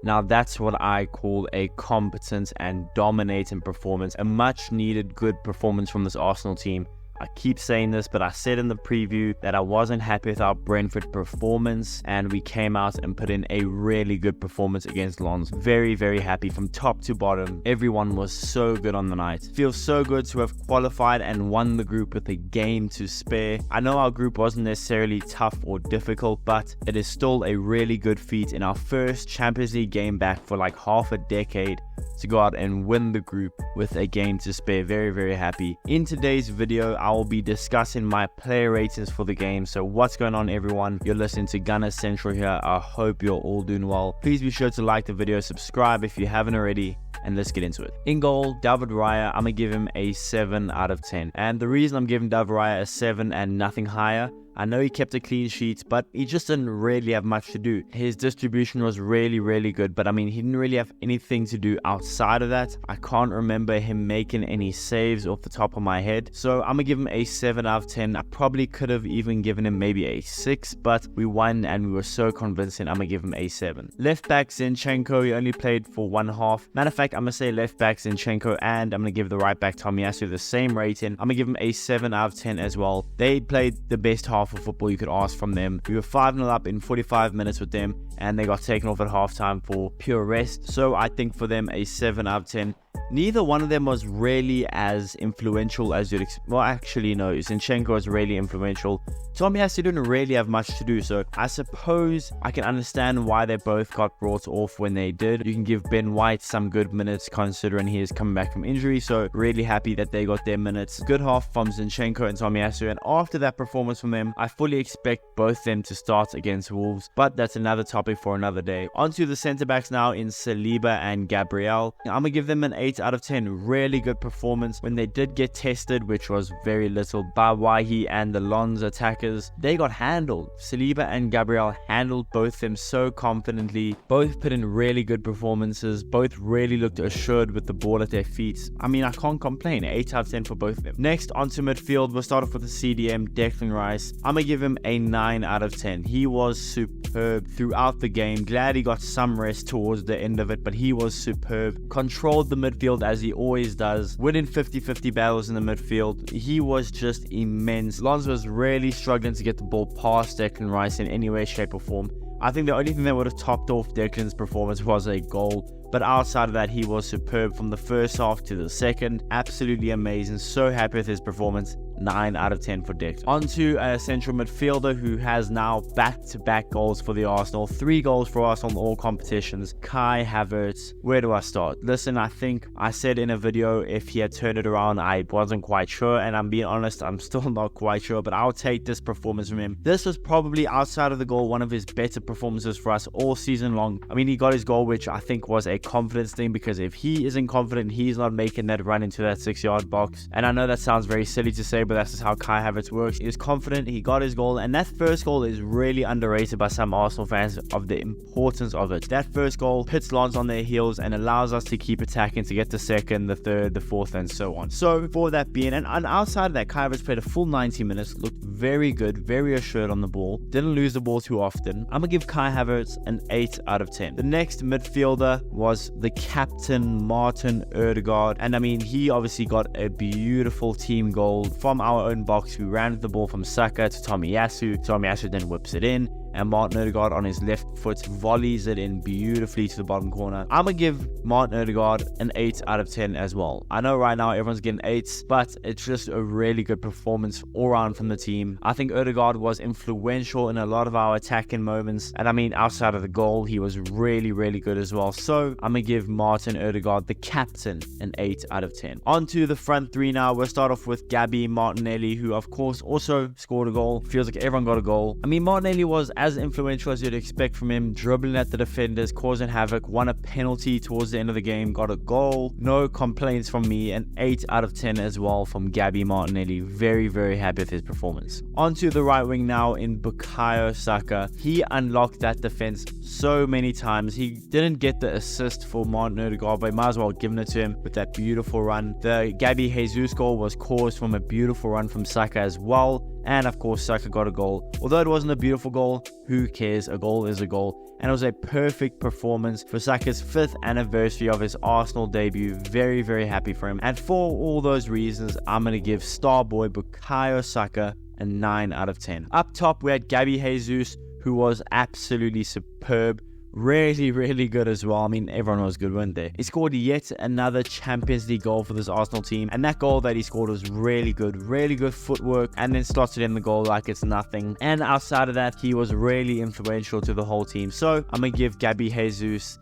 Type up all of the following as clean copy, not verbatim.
Now that's what I call a competent and dominating performance, a much needed good performance from this Arsenal team. I keep saying this, but I said in the preview that I wasn't happy with our Brentford performance, and we came out and put in a really good performance against Lens. Very, very happy from top to bottom. Everyone was so good on the night. Feels so good to have qualified and won the group with a game to spare. I know our group wasn't necessarily tough or difficult, but it is still a really good feat in our first Champions League game back for like half a decade to go out and win the group with a game to spare. Very, very happy. In today's video, I will be discussing my player ratings for the game. So what's going on, everyone? You're listening to Gunner Central here. I hope you're all doing well. Please be sure to like the video, subscribe if you haven't already, and let's get into it. In goal, David Raya, I'm gonna give him a 7 out of 10. And the reason I'm giving David Raya a 7 and nothing higher, I know he kept a clean sheet, but he just didn't really have much to do. His distribution was really, really good, but I mean, he didn't really have anything to do outside of that. I can't remember him making any saves off the top of my head. So I'm gonna give him a 7 out of 10. I probably could have even given him maybe a 6, but we won and we were so convincing. I'm gonna give him a 7. Left back Zinchenko, he only played for one half. Matter of fact, I'm gonna say left back Zinchenko, and I'm gonna give the right back Tomiyasu the same rating. I'm gonna give him a 7 out of 10 as well. They played the best half of football you could ask from them. We were 5-0 up in 45 minutes with them, and they got taken off at halftime for pure rest. So I think for them a 7 out of 10. Neither one of them was really as influential as you'd expect. Well, actually, no. Zinchenko was really influential. Tomiyasu didn't really have much to do, so I suppose I can understand why they both got brought off when they did. You can give Ben White some good minutes considering he is coming back from injury, so really happy that they got their minutes. Good half from Zinchenko and Tomiyasu, and after that performance from them, I fully expect both them to start against Wolves, but that's another topic for another day. On to the centre-backs now in Saliba and Gabriel. I'm going to give them an 8 out of 10. Really good performance. When they did get tested, which was very little, by Wahi and the Lens attackers, they got handled. Saliba and Gabriel handled both them so confidently. Both put in really good performances. Both really looked assured with the ball at their feet. I mean, I can't complain. 8 out of 10 for both of them. Next, onto midfield, we'll start off with the CDM, Declan Rice. I'm going to give him a 9 out of 10. He was superb throughout the game. Glad he got some rest towards the end of it, but he was superb. Controlled the midfield as he always does, winning 50-50 battles in the midfield. He was just immense. Lens was really struggling to get the ball past Declan Rice in any way, shape or form. I think the only thing that would have topped off Declan's performance was a goal, but outside of that, he was superb from the first half to the second. Absolutely amazing. So happy with his performance. 9 out of 10 for Declan. On to a central midfielder who has now back-to-back goals for the Arsenal. 3 goals for Arsenal in all competitions. Kai Havertz. Where do I start? Listen, I think I said in a video if he had turned it around, I wasn't quite sure, and I'm being honest, I'm still not quite sure, but I'll take this performance from him. This was probably, outside of the goal, one of his better performances for us all season long. I mean, he got his goal, which I think was a confidence thing, because if he isn't confident, he's not making that run into that 6-yard box. And I know that sounds very silly to say, but that's just how Kai Havertz works. He was confident, he got his goal, and that first goal is really underrated by some Arsenal fans of the importance of it. That first goal puts Lens on their heels and allows us to keep attacking to get the second, the third, the fourth, and so on. So for that being, and outside of that, Kai Havertz played a full 90 minutes, looked very good, very assured on the ball, didn't lose the ball too often. I'm gonna give Kai Havertz an 8 out of 10. The next midfielder was the captain, Martin Odegaard, and I mean, he obviously got a beautiful team goal from our own box. We ran the ball from Saka to Tomiyasu. Tomiyasu then whips it in, and Martin Odegaard on his left foot volleys it in beautifully to the bottom corner. I'm gonna give Martin Odegaard an 8 out of 10 as well. I know right now everyone's getting 8s, but it's just a really good performance all around from the team. I think Odegaard was influential in a lot of our attacking moments, and I mean, outside of the goal, he was really, really good as well. So I'm gonna give Martin Odegaard, the captain, an 8 out of 10. On to the front three now. We'll start off with Gabby Martinelli, who of course also scored a goal. Feels like everyone got a goal. I mean, Martinelli was as influential as you'd expect from him, dribbling at the defenders, causing havoc, won a penalty towards the end of the game, got a goal. No complaints from me. An 8 out of 10 as well from Gabby Martinelli. Very, very happy with his performance. On to the right wing now in Bukayo Saka. He unlocked that defense so many times. He didn't get the assist for Martin Odegaard, but might as well given it to him with that beautiful run. The Gabby Jesus goal was caused from a beautiful run from Saka as well. And of course, Saka got a goal. Although it wasn't a beautiful goal, who cares? A goal is a goal. And it was a perfect performance for Saka's 5th anniversary of his Arsenal debut. Very, very happy for him. And for all those reasons, I'm going to give Starboy Bukayo Saka a 9 out of 10. Up top, we had Gabby Jesus, who was absolutely superb. Really, really good as well. I mean, everyone was good, weren't they? He scored yet another Champions League goal for this Arsenal team. And that goal that he scored was really good footwork. And then slotted in the goal like it's nothing. And outside of that, he was really influential to the whole team. So I'm going to give Gabby Jesus,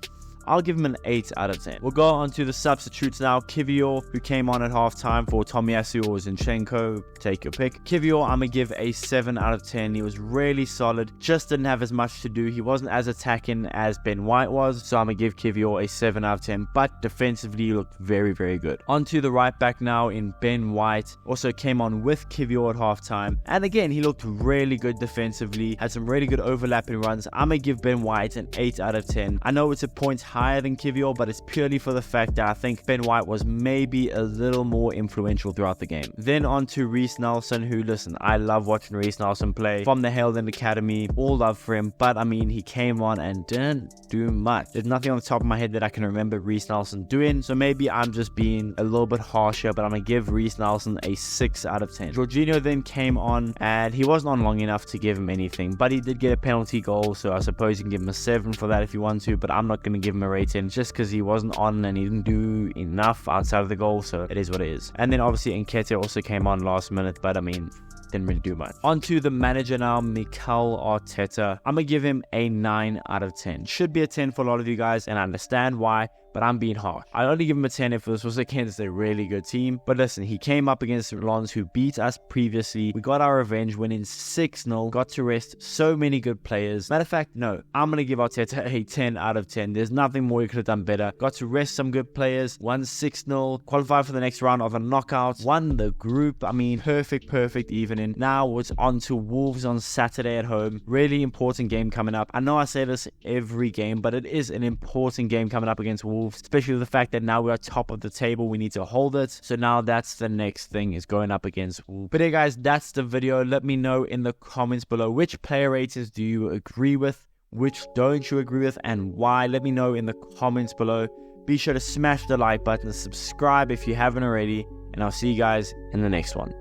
I'll give him an 8 out of 10. We'll go on to the substitutes now. Kivior, who came on at halftime for Tomiyasu or Zinchenko, take your pick. Kivior, I'm going to give a 7 out of 10. He was really solid, just didn't have as much to do. He wasn't as attacking as Ben White was, so I'm going to give Kivior a 7 out of 10, but defensively he looked very, very good. On to the right back now in Ben White, also came on with Kivior at halftime, and again, he looked really good defensively, had some really good overlapping runs. I'm going to give Ben White an 8 out of 10. I know it's a point higher than Kivior, but it's purely for the fact that I think Ben White was maybe a little more influential throughout the game. Then on to Reiss Nelson, who, listen, I love watching Reiss Nelson play from the Haaland Academy. All love for him, but I mean, he came on and didn't do much. There's nothing on the top of my head that I can remember Reiss Nelson doing, so maybe I'm just being a little bit harsher, but I'm gonna give Reiss Nelson a 6 out of 10. Jorginho then came on, and he wasn't on long enough to give him anything, but he did get a penalty goal, so I suppose you can give him a 7 for that if you want to, but I'm not gonna give him a rating just because he wasn't on and he didn't do enough outside of the goal, so it is what it is. And then obviously Nketiah also came on last minute, but I mean, didn't really do much. On to the manager now, Mikel Arteta. I'm gonna give him a 9 out of 10. Should be a 10 for a lot of you guys, and I understand why, but I'm being harsh. I'd only give him a 10 if this was against a really good team. But listen, he came up against Lons, who beat us previously. We got our revenge, winning 6-0. Got to rest so many good players. Matter of fact, no, I'm going to give Arteta a 10 out of 10. There's nothing more he could have done better. Got to rest some good players. Won 6-0. Qualified for the next round of a knockout. Won the group. I mean, perfect evening. Now it's on to Wolves on Saturday at home. Really important game coming up. I know I say this every game, but it is an important game coming up against Wolves. Especially the fact that now we're top of the table, we need to hold it. So now that's the next thing, is going up against Wolves. But hey guys, that's the video. Let me know in the comments below, which player ratings do you agree with, which don't you agree with, and why. Let me know in the comments below. Be sure to smash the like button, subscribe if you haven't already, and I'll see you guys in the next one.